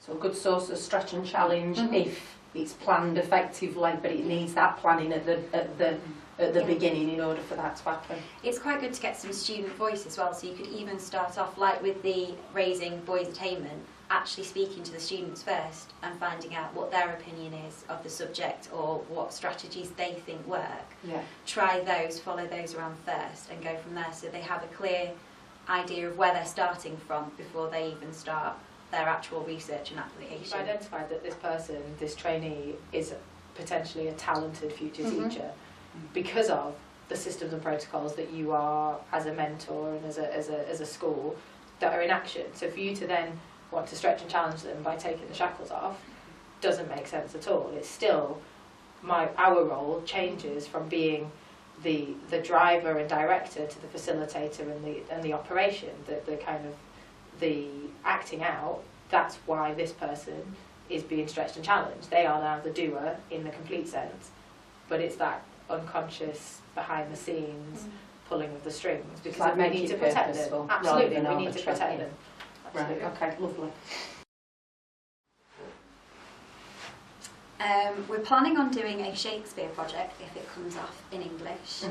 So a good source of stretch and challenge if it's planned effectively, but it needs that planning at the beginning in order for that to happen. It's quite good to get some student voice as well, so you could even start off like with the raising boys' attainment, actually speaking to the students first and finding out what their opinion is of the subject or what strategies they think work. Yeah. Try those, follow those around first and go from there, so they have a clear idea of where they're starting from before they even start their actual research and application. You've identified that this person, this trainee, is potentially a talented future teacher because of the systems and protocols that you are as a mentor and as a school that are in action. So for you to then want to stretch and challenge them by taking the shackles off doesn't make sense at all. It's still our role changes from being the driver and director to the facilitator and the operation, the kind of the acting out. That's why this person is being stretched and challenged. They are now the doer in the complete sense, but it's that unconscious behind the scenes pulling of the strings, because like we need to protect them. Absolutely, we need to protect them. Right, okay, lovely. We're planning on doing a Shakespeare project if it comes off in English.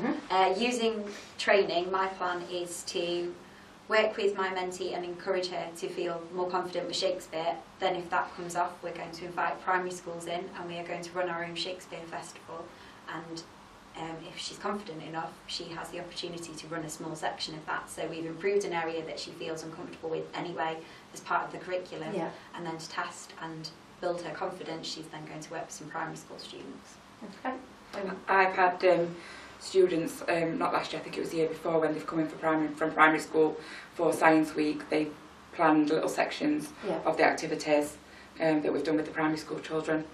Using training, my plan is to work with my mentee and encourage her to feel more confident with Shakespeare. Then if that comes off, we're going to invite primary schools in and we are going to run our own Shakespeare festival, and if she's confident enough, she has the opportunity to run a small section of that. So we've improved an area that she feels uncomfortable with anyway as part of the curriculum, and then to test and build her confidence, she's then going to work with some primary school students. Okay. I've had students, not last year, I think it was the year before, when they've come in from primary school for Science Week, they've planned little sections of the activities that we've done with the primary school children.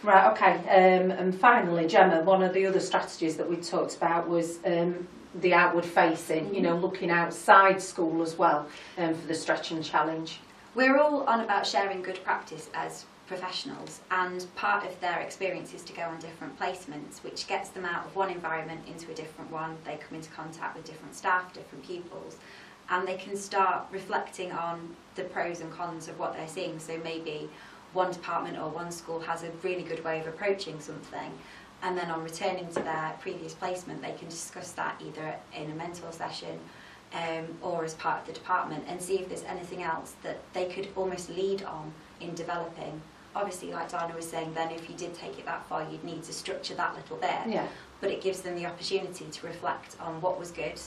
Right, okay, and finally, Gemma, one of the other strategies that we talked about was the outward facing, you know, looking outside school as well for the stretch and challenge. We're all on about sharing good practice as professionals, and part of their experience is to go on different placements, which gets them out of one environment into a different one. They come into contact with different staff, different pupils, and they can start reflecting on the pros and cons of what they're seeing. So maybe one department or one school has a really good way of approaching something, and then on returning to their previous placement they can discuss that either in a mentor session or as part of the department, and see if there's anything else that they could almost lead on in developing. Obviously, like Dana was saying, then if you did take it that far you'd need to structure that little bit, but it gives them the opportunity to reflect on what was good,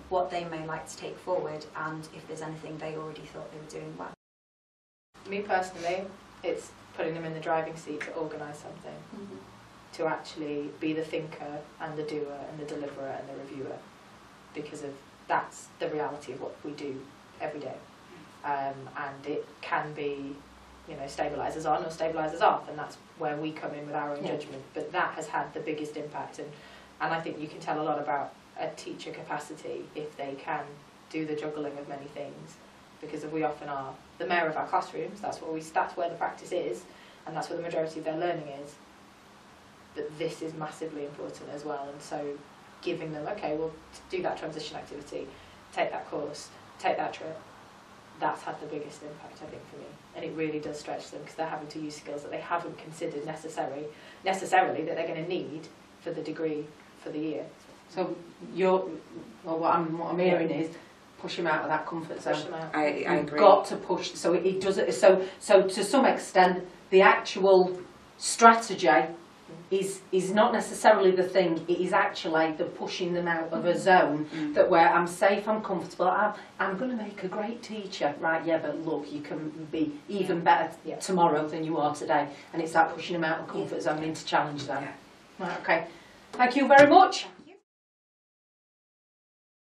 what they may like to take forward, and if there's anything they already thought they were doing well. Me personally, it's putting them in the driving seat to organise something, to actually be the thinker and the doer and the deliverer and the reviewer, because that's the reality of what we do every day. And it can be, you know, stabilisers on or stabilisers off, and that's where we come in with our own judgment. But that has had the biggest impact, and I think you can tell a lot about a teacher capacity if they can do the juggling of many things, because we often are the mayor of our classrooms. That's where the practice is, and that's where the majority of their learning is. But this is massively important as well, and so giving them, okay, well, do that transition activity, take that course, take that trip. That's had the biggest impact, I think, for me, and it really does stretch them, because they're having to use skills that they haven't considered necessarily that they're going to need for the degree for the year. So what I'm hearing is push them out of that comfort zone. Push them out. I agree. Got to push. So it does it. So to some extent, the actual strategy is not necessarily the thing. It is actually the pushing them out of a zone that where I'm safe, I'm comfortable. I'm going to make a great teacher, right? Yeah, but look, you can be even better tomorrow than you are today. And it's that pushing them out of comfort zone into challenge them. Right. Okay. Thank you very much.